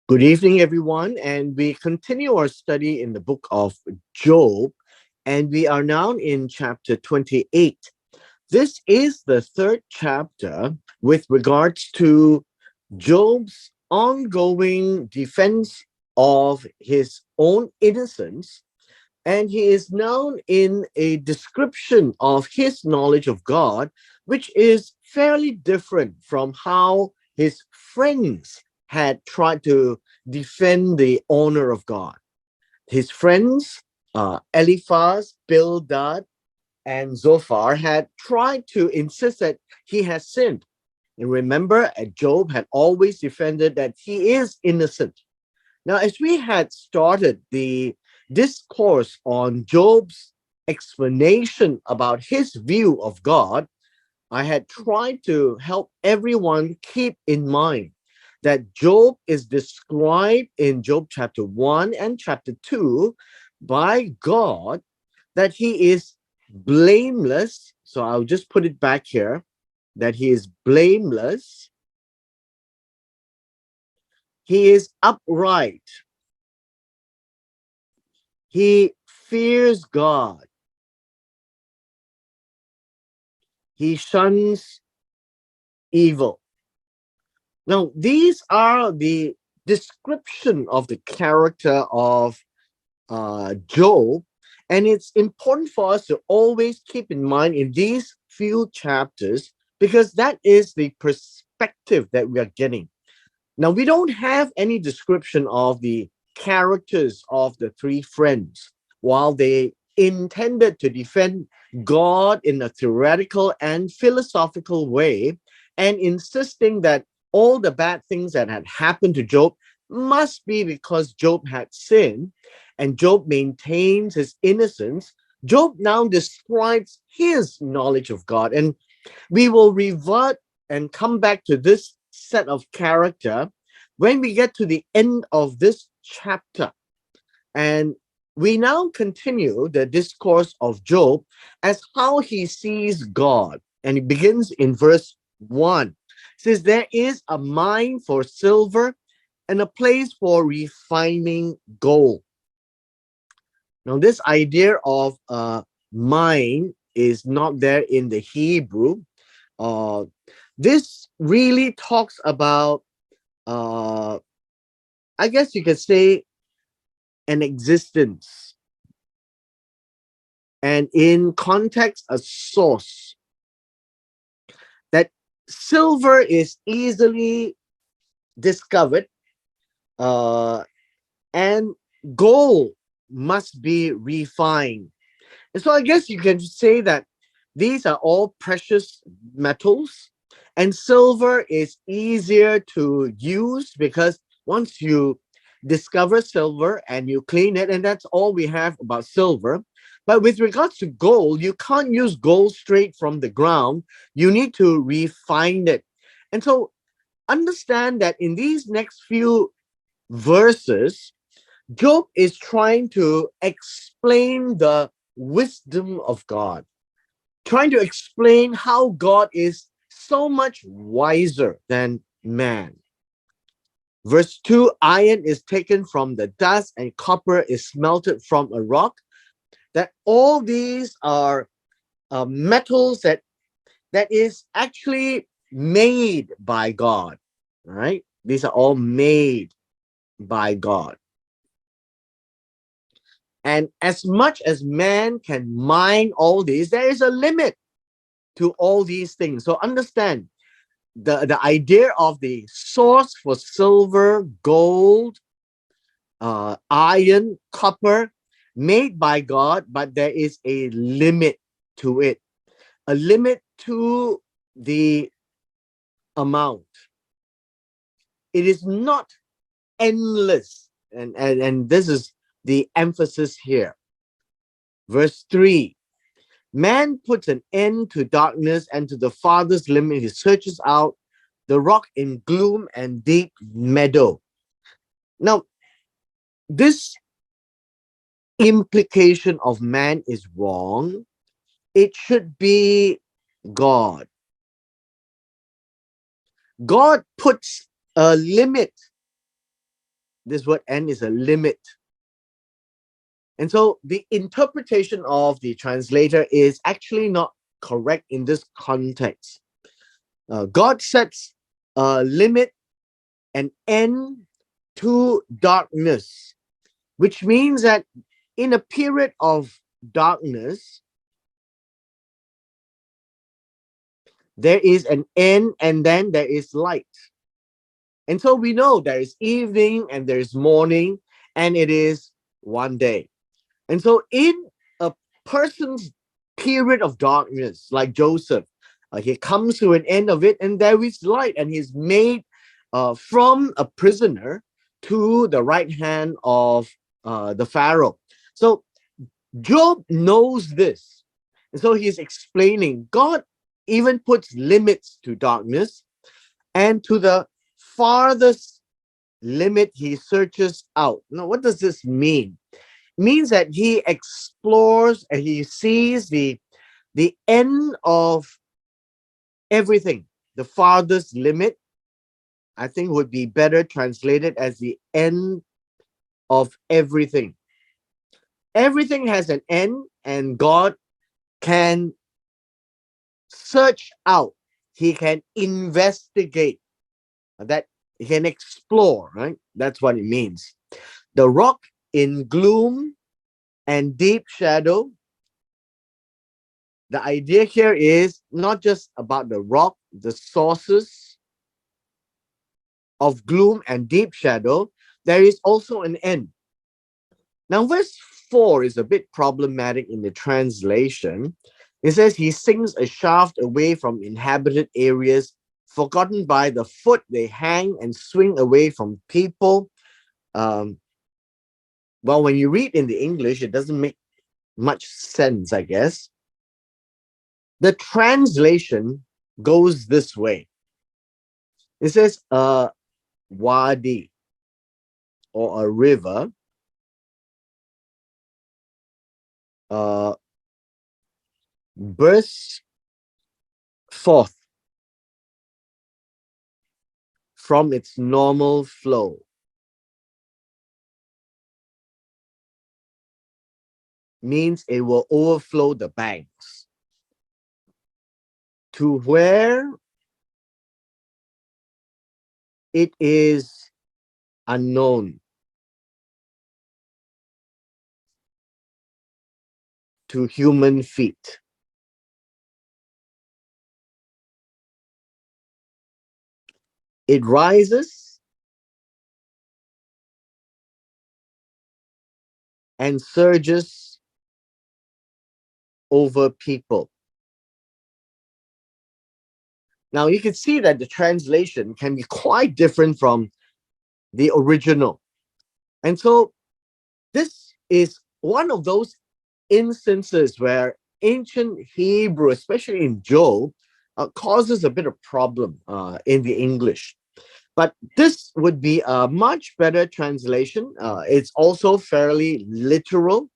Good evening, everyone, and we continue our study in the book of Job, and we are now in chapter 28. This is the third chapter with regards to Job's ongoing defense of his own innocence, and he is now in a description of his knowledge of God, which is fairly different from how his friends had tried to defend the honor of God. His friends, Eliphaz, Bildad, and Zophar, had tried to insist that he has sinned. And remember, Job had always defended that he is innocent. Now, as we had started the discourse on Job's explanation about his view of God, I had tried to help everyone keep in mind that Job is described in Job chapter 1 and chapter 2 by God that he is blameless. So I'll just put it back here that he is blameless, he is upright, he fears God, he shuns evil. Now, these are the description of the character of Job, and it's important for us to always keep in mind in these few chapters because that is the perspective that we are getting. Now, we don't have any description of the characters of the three friends while they intended to defend God in a theoretical and philosophical way and insisting that all the bad things that had happened to Job must be because Job had sinned and Job maintains his innocence. Job now describes his knowledge of God, and we will revert and come back to this set of character when we get to the end of this chapter. And we now continue the discourse of Job as how he sees God. And it begins in verse 1. It says, there is a mine for silver and a place for refining gold. Now, this idea of mine is not there in the Hebrew. Uh, this really talks about, I guess you could say, an existence, and in context, a source. That silver is easily discovered, uh, and gold must be refined. And so I guess you can say that these are all precious metals, and silver is easier to use because once you discover silver and you clean it, and that's all we have about silver. But with regards to gold, you can't use gold straight from the ground. You need to refine it. And so understand that in these next few verses, Job is trying to explain the wisdom of God, trying to explain how God is so much wiser than man. Verse 2, iron is taken from the dust and copper is smelted from a rock. That all these are metals that is actually made by God, right? These are all made by God. And as much as man can mine all these, there is a limit to all these things. So understand the idea of the source for silver, gold, iron, copper, made by God, but there is a limit to it, a limit to the amount. It is not endless. And this is the emphasis here. Verse 3, man puts an end to darkness and to the farthest limit. He searches out the rock in gloom and deep meadow. Now, this implication of man is wrong. It should be God. God puts a limit This word "and" is a limit. And so the interpretation of the translator is actually not correct in this context. God sets a limit, an end to darkness, which means that in a period of darkness, there is an end and then there is light. And so we know there is evening and there is morning, and it is one day. And so in a person's period of darkness, like Joseph, he comes to an end of it and there is light, and he's made from a prisoner to the right hand of the Pharaoh. So Job knows this. And so he's explaining God even puts limits to darkness, and to the farthest limit he searches out. Now, what does this mean? It means that he explores and he sees the end of everything. The farthest limit, I think, would be better translated as the end of everything. Everything has an end, and God can search out, he can investigate, that he can explore, right? That's what it means. The rock in gloom and deep shadow. The idea here is not just about the rock, the sources of gloom and deep shadow. There is also an end. Now, verse 4 is a bit problematic in the translation. It says, he sings a shaft away from inhabited areas, forgotten by the foot, they hang and swing away from people. Well, when you read in the English, it doesn't make much sense, I guess. The translation goes this way. It says, a wadi, or a river, bursts forth from its normal flow. Means it will overflow the banks to where it is unknown to human feet. It rises and surges over people. Now you can see that the translation can be quite different from the original. And so this is one of those instances where ancient Hebrew, especially in Job, causes a bit of problem in the English. But this would be a much better translation. It's also fairly literal,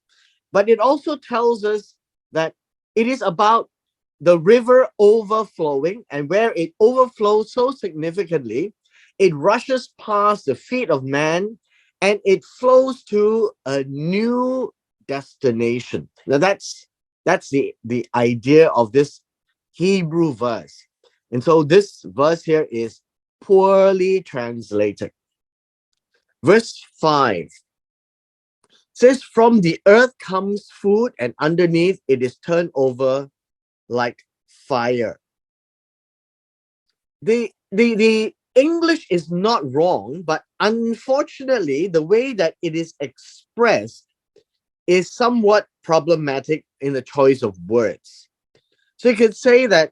but it also tells us that it is about the river overflowing, and where it overflows so significantly, it rushes past the feet of man and it flows to a new destination. Now that's the idea of this Hebrew verse. And so this verse here is poorly translated. Verse 5 says, from the earth comes food, and underneath it is turned over like fire. The English is not wrong, but unfortunately, the way that it is expressed is somewhat problematic in the choice of words. So you could say that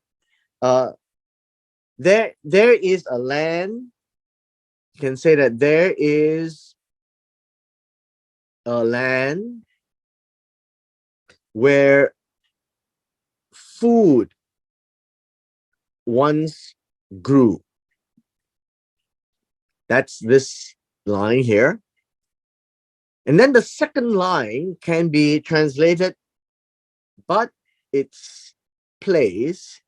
there is a land. You can say that there is a land where food once grew. That's this line here. And then the second line can be translated, but its place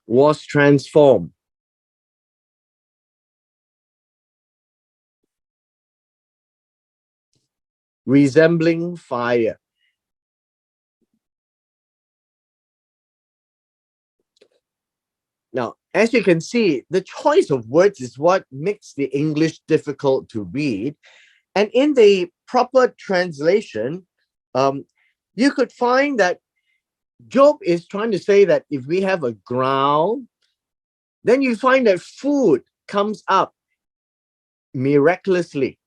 was transformed. resembling fire. Now, as you can see, the choice of words is what makes the English difficult to read. And in the proper translation, um, you could find that Job is trying to say that if we have a ground, then you find that food comes up miraculously.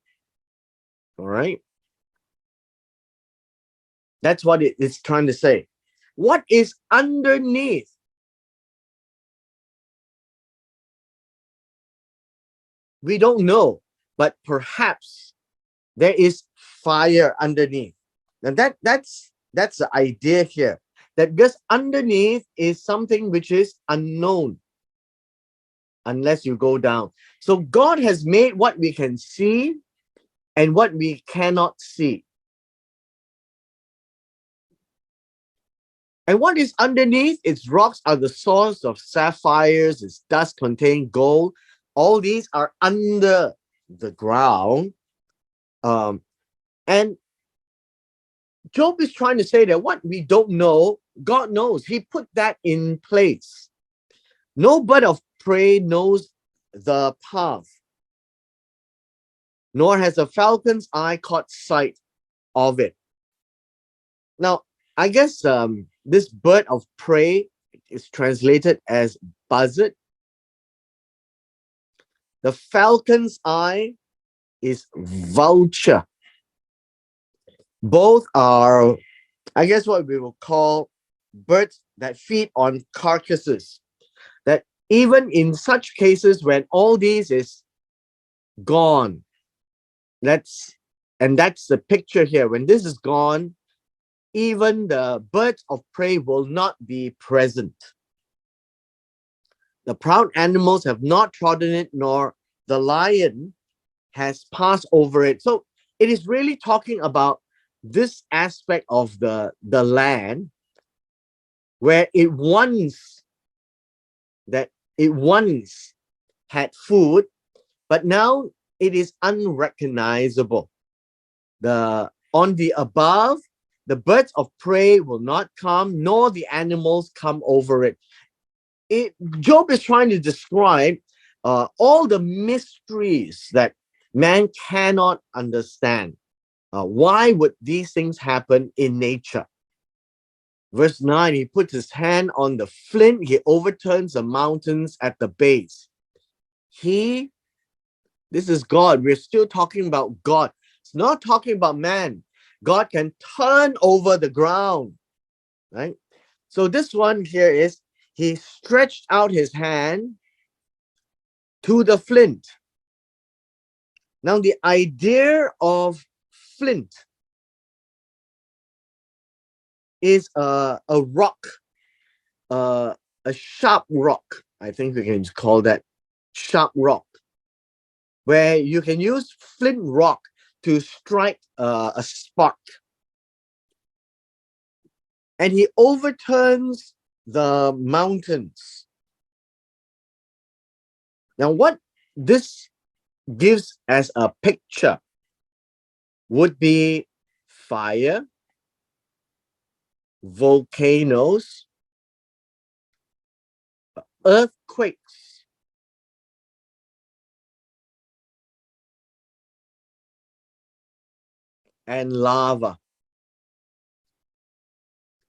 All right. That's what it is trying to say. What is underneath? We don't know, but perhaps there is fire underneath. And that's the idea here. That because underneath is something which is unknown unless you go down. So God has made what we can see and what we cannot see. And what is underneath? Its rocks are the source of sapphires, its dust contain gold. All these are under the ground. And Job is trying to say that what we don't know, God knows. He put that in place. No bird of prey knows the path, nor has a falcon's eye caught sight of it. Now, I guess this bird of prey is translated as buzzard. The falcon's eye is vulture. Both are, I guess, what we will call birds that feed on carcasses. That even in such cases when all these is gone, that's the picture here. When this is gone, even the birds of prey will not be present. The proud animals have not trodden it, nor the lion has passed over it. So it is really talking about this aspect of the land where it once had food, but now it is unrecognizable. On the above, the birds of prey will not come, nor the animals come over it. Job is trying to describe all the mysteries that man cannot understand. Why would these things happen in nature? Verse 9, he puts his hand on the flint, he overturns the mountains at the base. This is God. We're still talking about God. It's not talking about man. God can turn over the ground, right? So this one here is, he stretched out his hand to the flint. Now, the idea of flint is a rock, a sharp rock. I think we can call that sharp rock, where you can use flint rock to strike a spark. And he overturns the mountains. Now, what this gives as a picture would be fire, volcanoes, earthquakes, and lava.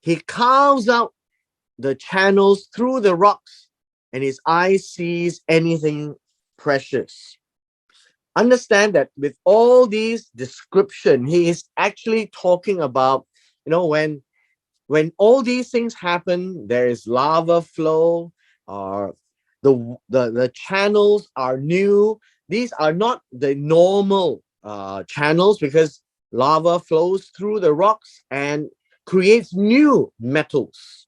He carves out the channels through the rocks, and his eye sees anything precious. Understand that with all these description, he is actually talking about, when all these things happen, there is lava flow, or the channels are new. These are not the normal channels, because lava flows through the rocks and creates new metals.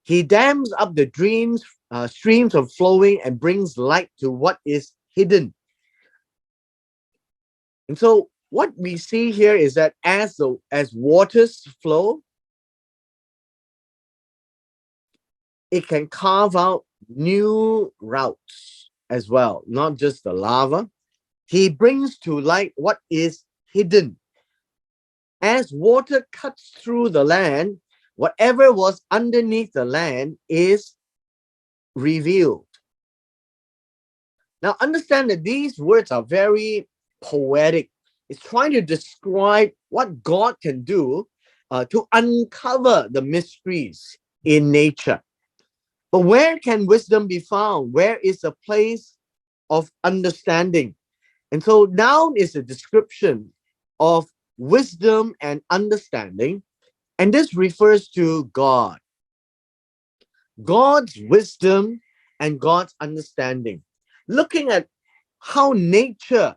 He dams up the streams of flowing and brings light to what is hidden. And so what we see here is that as waters flow, it can carve out new routes as well, not just the lava. He brings to light what is hidden. As water cuts through the land, whatever was underneath the land is revealed. Now, understand that these words are very poetic. It's trying to describe what God can do to uncover the mysteries in nature. But where can wisdom be found? Where is the place of understanding? And so, noun is a description of wisdom and understanding, and this refers to God. God's wisdom and God's understanding. Looking at how nature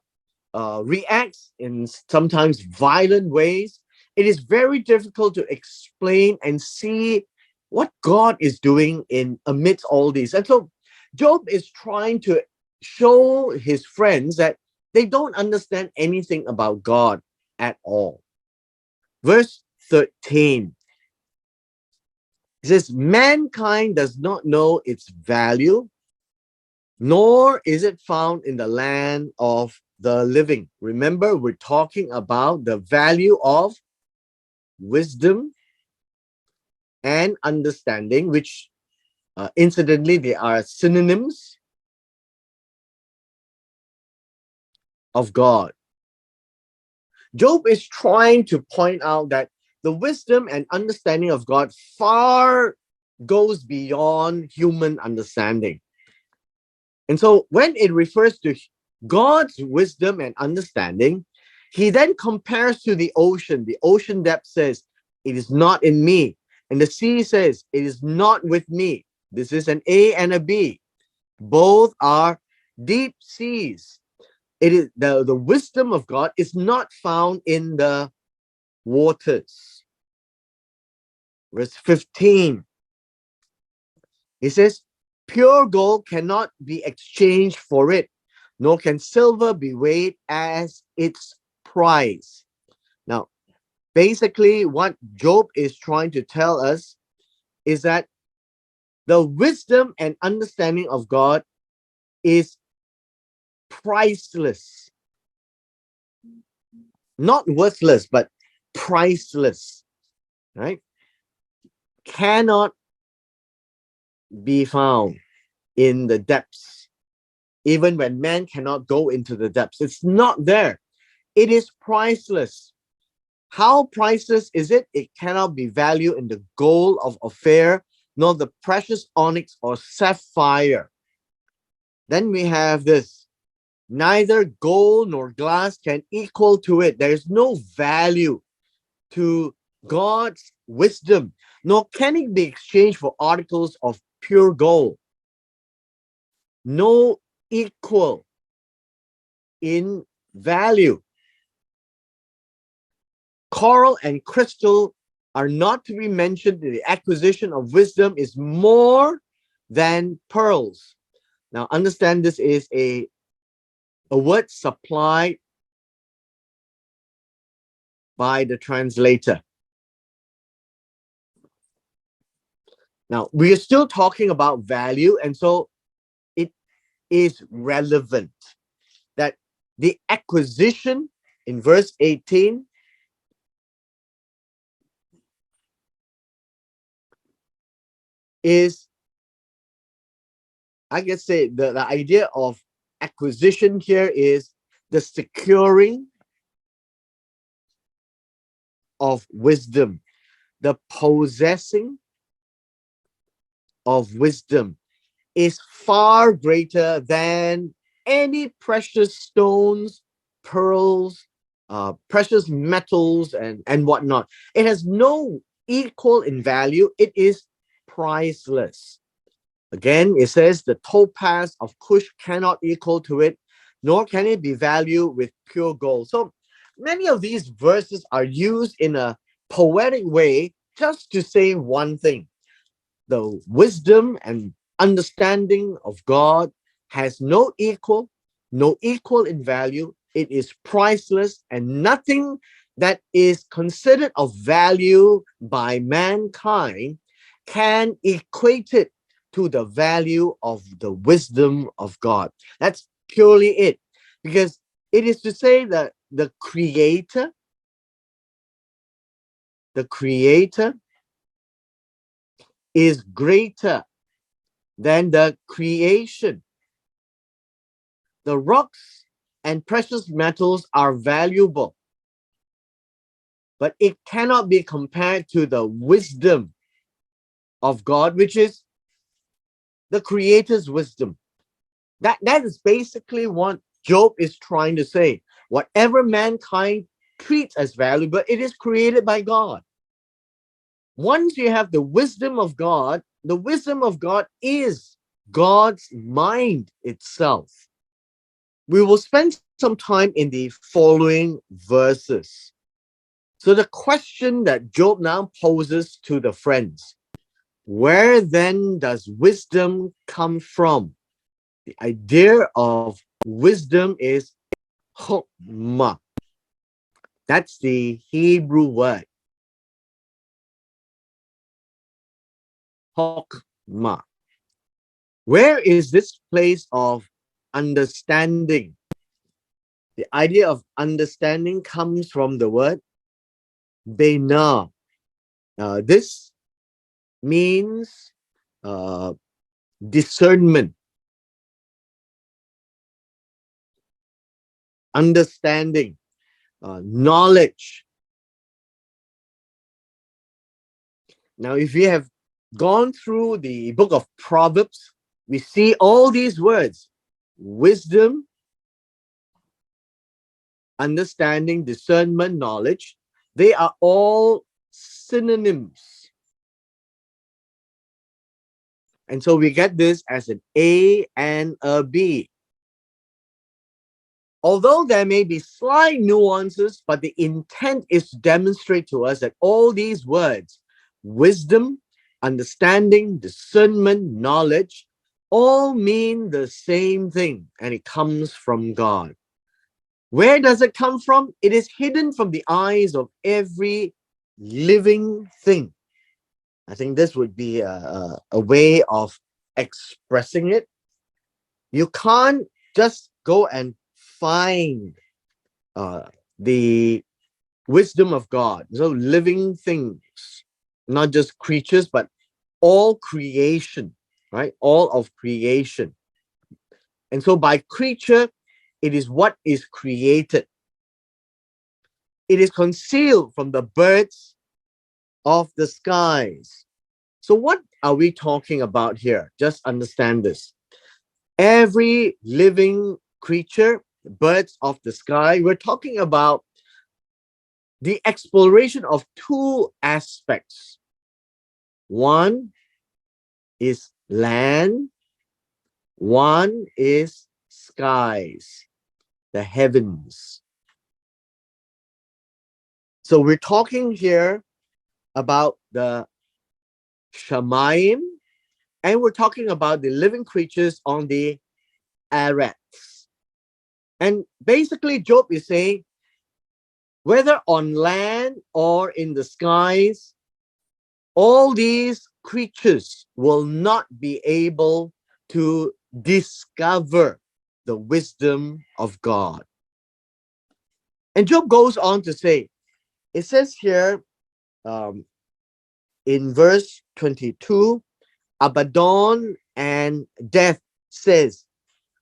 reacts in sometimes violent ways, it is very difficult to explain and see what God is doing in amidst all these. And so Job is trying to show his friends that they don't understand anything about God at all. Verse 13. It says, mankind does not know its value, nor is it found in the land of the living. Remember, we're talking about the value of wisdom and understanding, which incidentally, they are synonyms of God. Job is trying to point out that the wisdom and understanding of God far goes beyond human understanding. And so when it refers to God's wisdom and understanding, he then compares to the ocean. The ocean depth says, it is not in me. And the sea says, it is not with me. This is an A and a B. Both are deep seas. It is the wisdom of God is not found in the waters. Verse 15. He says, pure gold cannot be exchanged for it, nor can silver be weighed as its price. Now, basically, what Job is trying to tell us is that the wisdom and understanding of God is priceless. Not worthless, but priceless, right? Cannot be found in the depths. Even when man cannot go into the depths, it's not there. It is priceless. How priceless is it? It cannot be valued in the gold of Ophir, nor the precious onyx or sapphire. Then we have this. Neither gold nor glass can equal to it. There is no value to God's wisdom, nor can it be exchanged for articles of pure gold. No equal in value. Coral and crystal are not to be mentioned. The acquisition of wisdom is more than pearls. Now, understand this is a word supplied by the translator. Now, we are still talking about value, and so it is relevant that the acquisition in verse 18 is, I guess, say the idea of acquisition here is the securing of wisdom, the possessing of wisdom is far greater than any precious stones, pearls, precious metals, and whatnot. It has no equal in value. It is priceless. Again, it says the topaz of Cush cannot equal to it, nor can it be valued with pure gold. So many of these verses are used in a poetic way just to say one thing. The wisdom and understanding of God has no equal in value. It is priceless, and nothing that is considered of value by mankind can equate it to the value of the wisdom of God. That's purely it. Because it is to say that the creator is greater than the creation. The rocks and precious metals are valuable, but it cannot be compared to the wisdom of God, which is the creator's wisdom. That is basically what Job is trying to say. Whatever mankind treats as valuable, it is created by God. Once you have the wisdom of God is God's mind itself. We will spend some time in the following verses. So the question that Job now poses to the friends, where then does wisdom come from? The idea of wisdom is chokmah. That's the Hebrew word. Chokmah. Where is this place of understanding? The idea of understanding comes from the word Bena. This means discernment, understanding, knowledge. Now, if we have gone through the book of Proverbs, we see all these words: wisdom, understanding, discernment, knowledge. They are all synonyms. And so we get this as an A and a B. Although there may be slight nuances, but the intent is to demonstrate to us that all these words, wisdom, understanding, discernment, knowledge, all mean the same thing, and it comes from God. Where does it come from? It is hidden from the eyes of every living thing. I think this would be a way of expressing it. You can't just go and find the wisdom of God. So living things, not just creatures, but all creation, right? All of creation. And so by creature, it is what is created. It is concealed from the birds of the skies. So what are we talking about here? Just understand this. Every living creature, birds of the sky, we're talking about the exploration of two aspects. One is land, one is skies, the heavens. So we're talking here about the Shamayim, and we're talking about the living creatures on the Arets. And basically, Job is saying, whether on land or in the skies, all these creatures will not be able to discover the wisdom of God. And Job goes on to say, it says here in verse 22, Abaddon and Death says,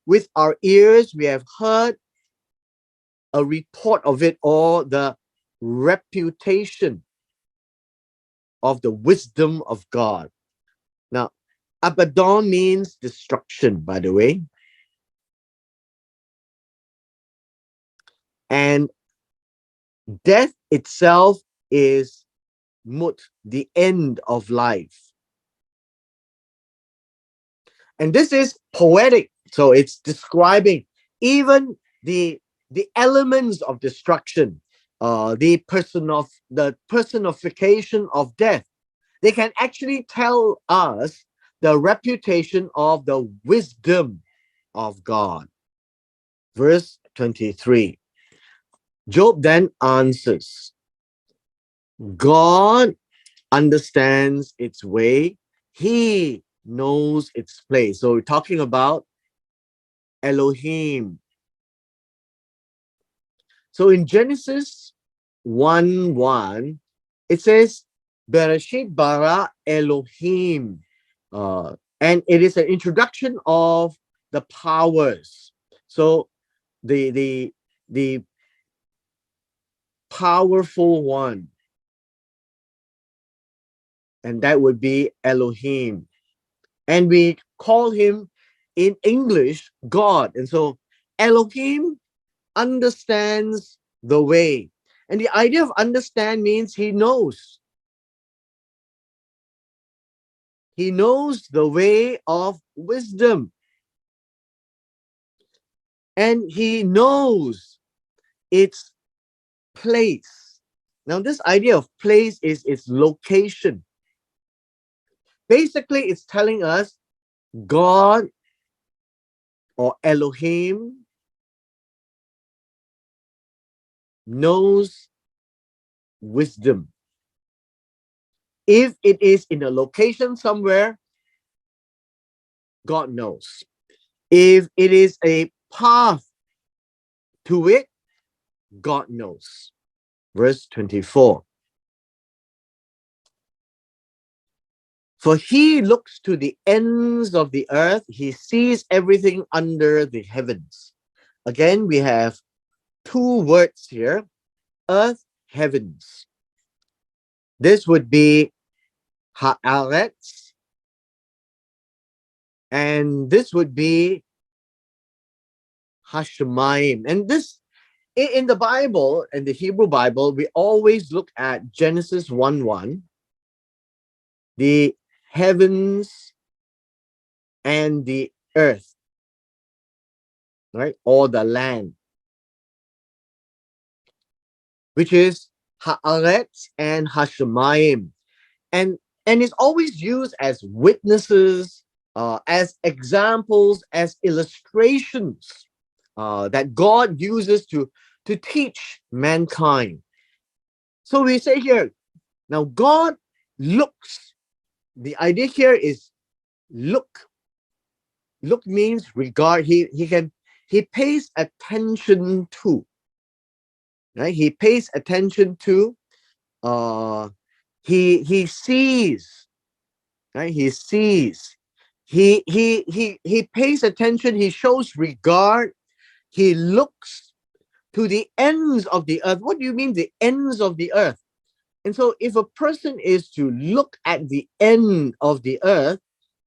with our ears we have heard a report of it, or the reputation of the wisdom of God. Now, Abaddon means destruction, by the way. And death itself is mut, the end of life. And this is poetic. So it's describing even the elements of destruction, the personification of death. They can actually tell us the reputation of the wisdom of God. Verse 23. Job then answers, God understands its way. He knows its place. So we're talking about Elohim. So in Genesis 1:1, it says, Bereshit bara Elohim. And it is an introduction of the powers. So the powerful one, and that would be Elohim. And we call him in English God. And so Elohim understands the way. And the idea of understand means he knows. He knows the way of wisdom. And he knows its place. Now, this idea of place is its location. Basically, it's telling us God or Elohim knows wisdom. If it is in a location somewhere, God knows. If it is a path to it, God knows. Verse 24. For he looks to the ends of the earth, he sees everything under the heavens. Again, we have two words here, earth, heavens. This would be haaretz, and this would be hashemayim. And this, in the Bible, in the Hebrew Bible, we always look at Genesis 1:1, the heavens and the earth, right? Or the land, which is haaretz and hashemayim. And it's always used as witnesses, as examples, as illustrations that God uses to teach mankind. So we say here, now God looks. The idea here is look. Look means regard. He pays attention to. Right? He pays attention to. He sees. Right? He sees. He pays attention. He shows regard. He looks to the ends of the earth. What do you mean, the ends of the earth? And so if a person is to look at the end of the earth,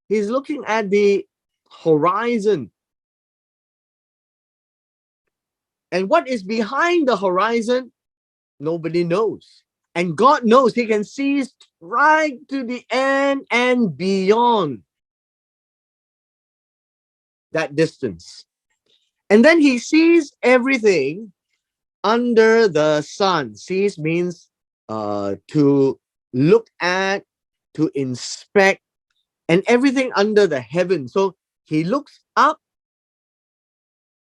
he's looking at the horizon. And what is behind the horizon? Nobody knows. And God knows. He can see right to the end and beyond that distance. And then he sees everything under the sun. Sees means to look at, to inspect, and everything under the heaven. So he looks up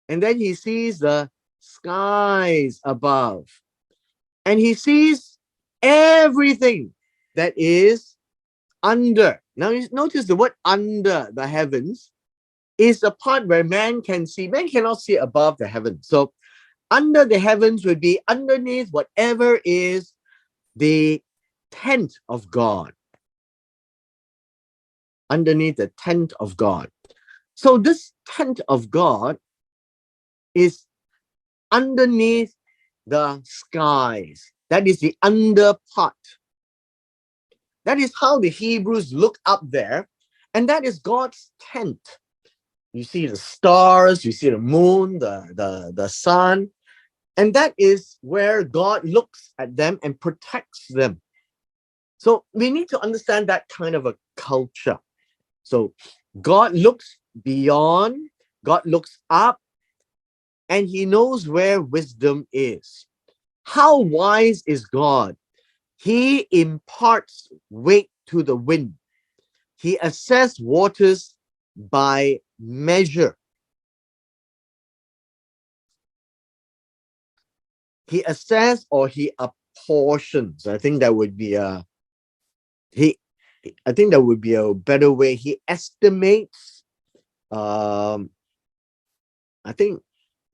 and then he sees the skies above. And he sees everything that is under. Now, notice the word under the heavens is the part where man can see. Man cannot see above the heavens. So under the heavens would be underneath whatever is the tent of God. Underneath the tent of God. So this tent of God is underneath the skies. That is the under part. That is how the Hebrews look up there. And that is God's tent. You see the stars, you see the moon, the sun. And that is where God looks at them and protects them. So we need to understand that kind of a culture. So God looks beyond, God looks up, and he knows where wisdom is. How wise is God? He imparts weight to the wind. He assesses waters by measure. He assesses or he apportions. I think that would be a better way. He estimates. I think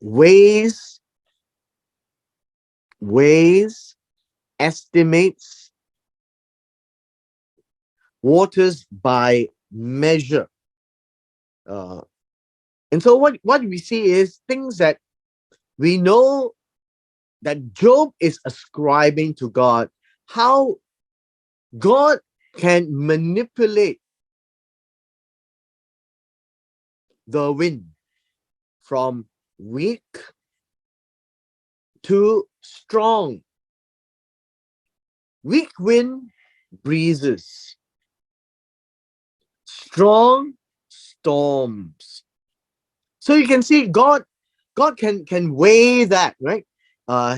weighs weighs, estimates waters by measure. And so what we see is things that we know that Job is ascribing to God, how God can manipulate the wind from weak to strong. Weak wind breezes, strong storms. So you can see God can weigh that, right?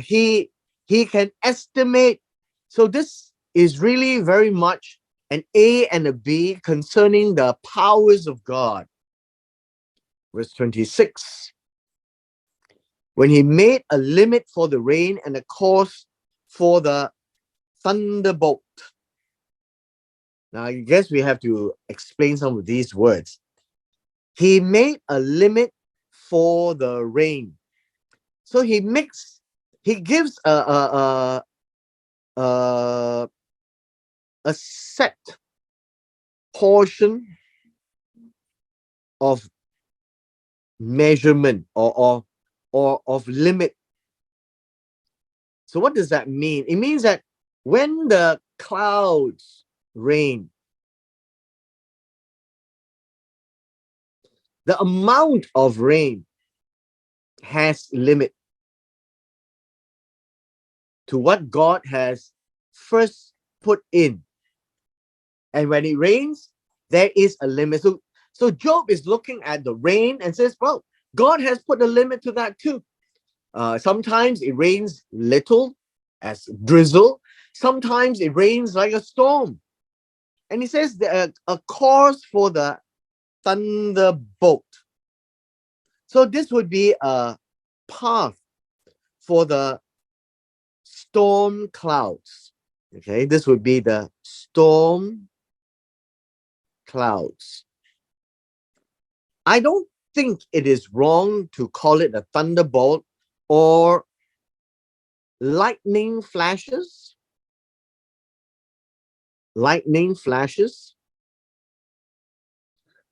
He can estimate. So this is really very much an A and a B concerning the powers of God. Verse 26. When he made a limit for the rain and a course for the thunderbolt. Now I guess we have to explain some of these words. He made a limit for the rain. So he gives a set portion of measurement or of limit. So what does that mean? It means that when the clouds rain, the amount of rain has limit to what God has first put in. And when it rains, there is a limit. So Job is looking at the rain and says, well, God has put a limit to that too. Sometimes it rains little as drizzle. Sometimes it rains like a storm. And he says a course for the thunderbolt. So this would be a path for the storm clouds. Okay, this would be the storm clouds. I don't think it is wrong to call it a thunderbolt or lightning flashes. Lightning flashes.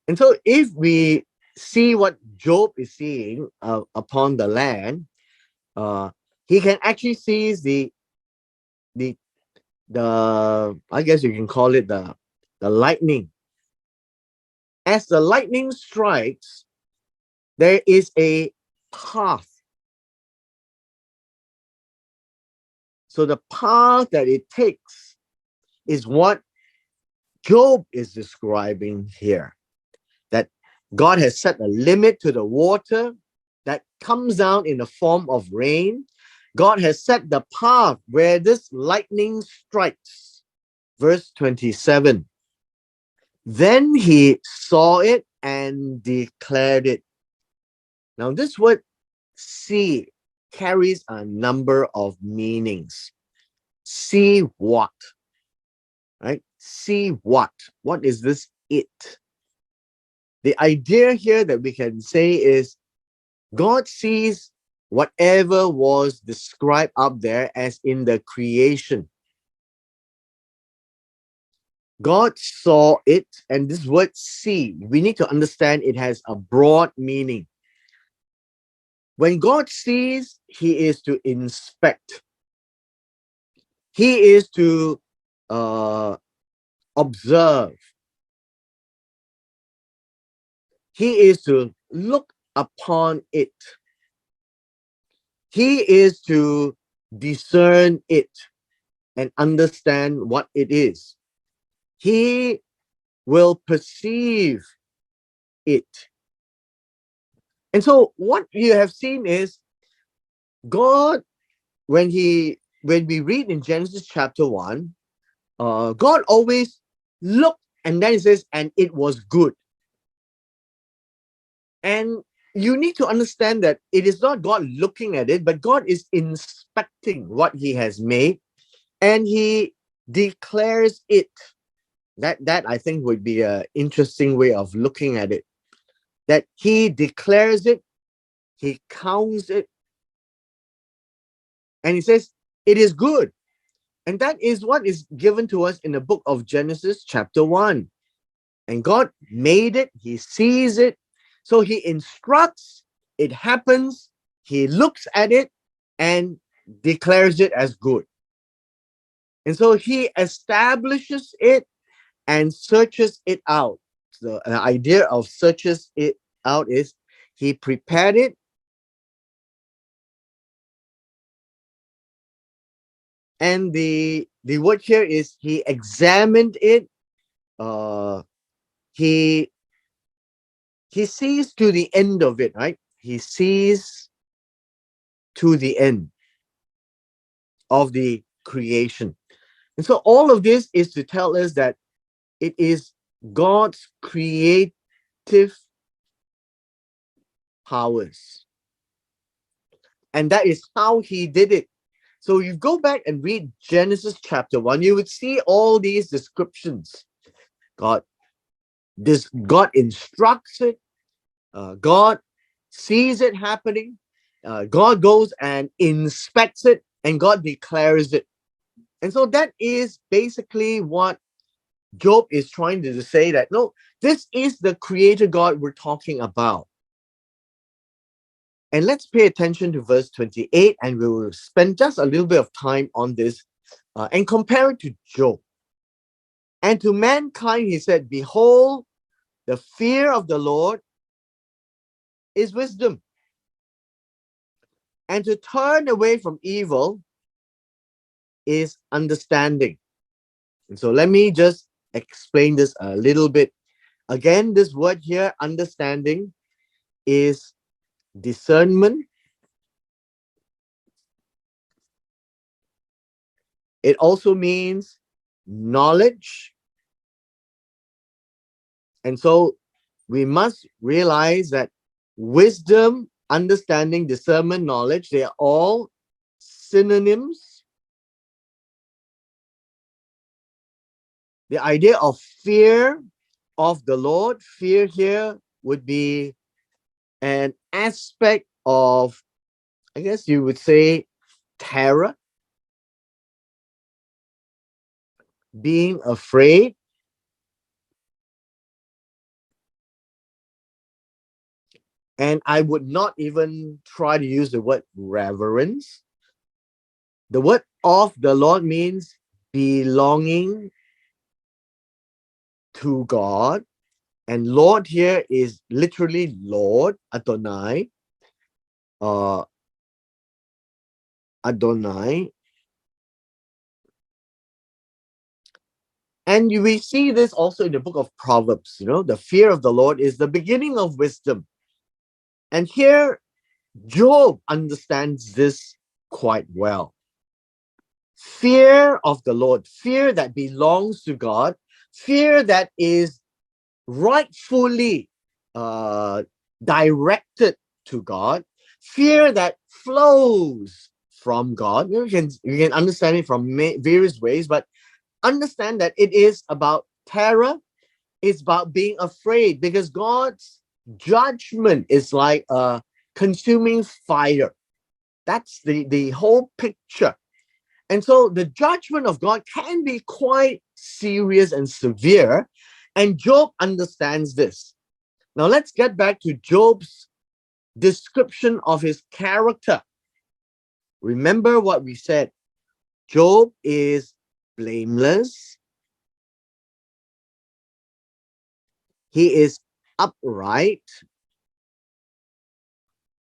And so if we see what Job is seeing upon the land, he can actually see the I guess you can call it the lightning. As the lightning strikes, there is a path. So the path that it takes is what Job is describing here. That God has set a limit to the water that comes down in the form of rain. God has set the path where this lightning strikes. Verse 27. Then he saw it and declared it. Now this word see carries a number of meanings. See what? Right? See what? What is this it? The idea here that we can say is God sees whatever was described up there as in the creation. God saw it, and this word see, we need to understand it has a broad meaning. When God sees, he is to inspect. He is to observe. He is to look upon it. He is to discern it and understand what it is. He will perceive it. And so what you have seen is God, when we read in Genesis chapter 1, God always looked and then it says, and it was good. And you need to understand that it is not God looking at it, but God is inspecting what he has made and he declares it. That I think would be an interesting way of looking at it. That he declares it, he counts it, and he says, it is good. And that is what is given to us in the book of Genesis, chapter 1. And God made it, He sees it, so He instructs, it happens, He looks at it and declares it as good. And so He establishes it and searches it out. So the idea of searches it out is He prepared it, and the word here is He examined it. He sees to the end of it, right? He sees to the end of the creation. And so all of this is to tell us that it is God's creative powers. And that is how He did it. So you go back and read Genesis chapter 1, you would see all these descriptions. God instructs it. God sees it happening. God goes and inspects it, and God declares it. And so that is basically what Job is trying to say, that no, this is the creator God we're talking about. And let's pay attention to verse 28, and we will spend just a little bit of time on this and compare it to Job. And to mankind, He said, behold, the fear of the Lord is wisdom, and to turn away from evil is understanding. And so let me just explain this a little bit. Again, this word here, understanding, is discernment. It also means knowledge. And so we must realize that wisdom, understanding, discernment, knowledge, they are all synonyms. The idea of fear of the Lord, fear here would be an aspect of, I guess you would say, terror, being afraid. And I would not even try to use the word reverence. The word of the Lord means belonging to God. And Lord here is literally Lord, Adonai. Adonai. And we see this also in the book of Proverbs. The fear of the Lord is the beginning of wisdom. And here, Job understands this quite well. Fear of the Lord, fear that belongs to God, fear that is rightfully directed to God, fear that flows from God. You can understand it from various ways, but understand that it is about terror. It's about being afraid, because God's judgment is like a consuming fire. That's the whole picture. And so the judgment of God can be quite serious and severe, and Job understands this. Now let's get back to Job's description of his character. Remember what we said. Job is blameless. He is upright.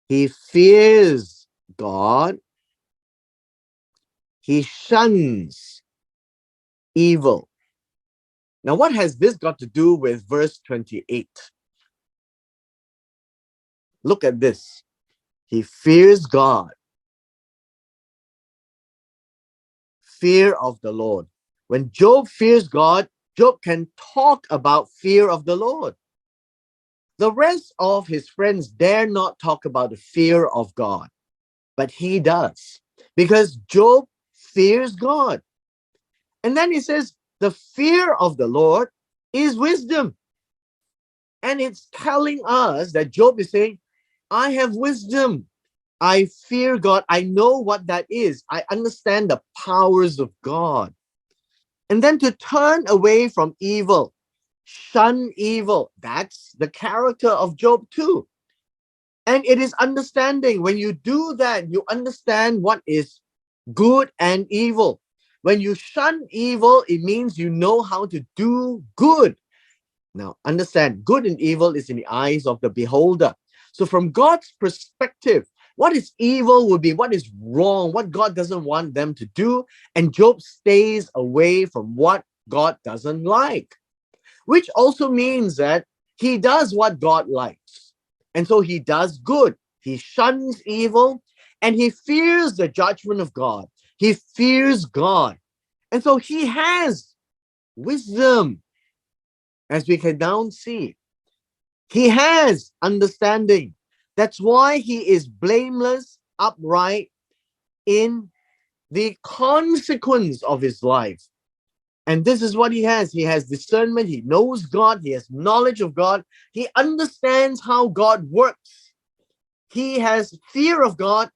He fears God. He shuns evil. Now, what has this got to do with verse 28? Look at this. He fears God. Fear of the Lord. When Job fears God, Job can talk about fear of the Lord. The rest of his friends dare not talk about the fear of God, but he does, because Job fears God. And then he says, the fear of the Lord is wisdom. And it's telling us that Job is saying, I have wisdom. I fear God. I know what that is. I understand the powers of God. And then to turn away from evil, shun evil. That's the character of Job too. And it is understanding. When you do that, you understand what is good and evil. When you shun evil, it means you know how to do good. Now, understand, good and evil is in the eyes of the beholder. So from God's perspective, what is evil would be what is wrong, what God doesn't want them to do. And Job stays away from what God doesn't like, which also means that he does what God likes. And so he does good. He shuns evil and he fears the judgment of God. He fears God. And so he has wisdom, as we can now see. He has understanding. That's why he is blameless, upright in the consequence of his life. And this is what he has. He has discernment. He knows God. He has knowledge of God. He understands how God works. He has fear of God,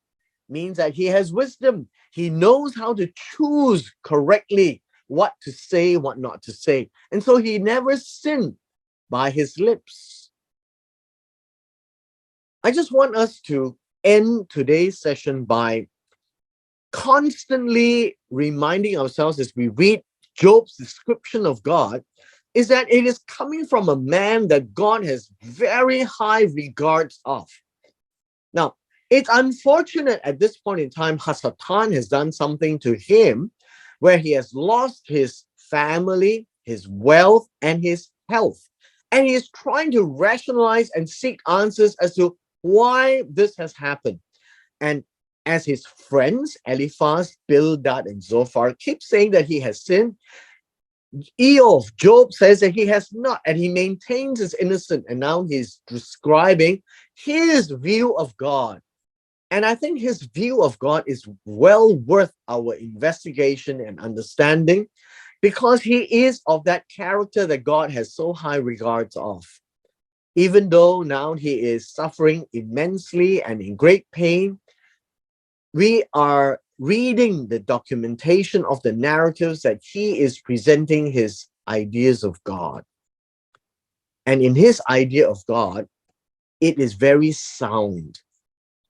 means that he has wisdom. He knows how to choose correctly what to say, what not to say. And so he never sinned by his lips. I just want us to end today's session by constantly reminding ourselves as we read Job's description of God, is that it is coming from a man that God has very high regards of. Now, it's unfortunate at this point in time, Hasatan has done something to him where he has lost his family, his wealth, and his health. And he is trying to rationalize and seek answers as to why this has happened. And as his friends, Eliphaz, Bildad, and Zophar, keep saying that he has sinned, Job says that he has not, and he maintains his innocence. And now he's describing his view of God. And I think his view of God is well worth our investigation and understanding, because he is of that character that God has so high regards of. Even though now he is suffering immensely and in great pain, we are reading the documentation of the narratives that he is presenting his ideas of God. And in his idea of God, it is very sound.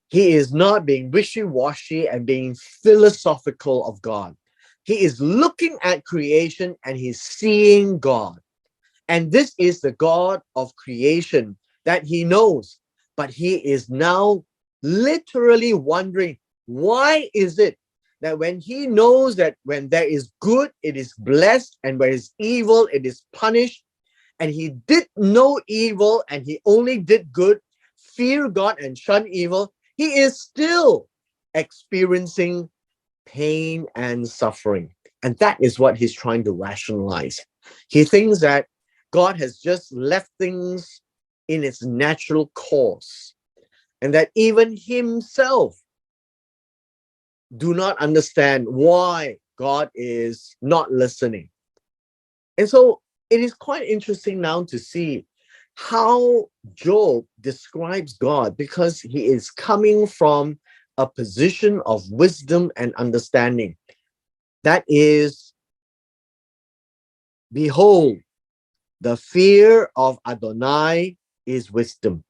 He is not being wishy-washy and being philosophical of God. He is looking at creation and he's seeing God. And this is the God of creation that he knows. But he is now literally wondering, why is it that when he knows that when there is good, it is blessed, and where is evil, it is punished, and he did no evil and he only did good, fear God and shun evil, he is still experiencing pain and suffering. And that is what he's trying to rationalize. He thinks that God has just left things in its natural course, and that even himself do not understand why God is not listening. And so it is quite interesting now to see how Job describes God, because he is coming from a position of wisdom and understanding. That is, behold, the fear of Adonai is wisdom.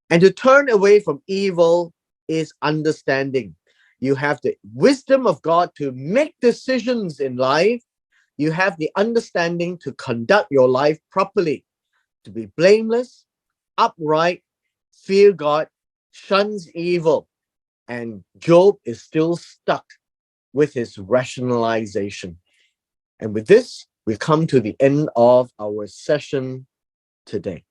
And to turn away from evil is understanding. You have the wisdom of God to make decisions in life. You have the understanding to conduct your life properly, to be blameless, upright, fear God, shuns evil. And Job is still stuck with his rationalization. And with this, we come to the end of our session today.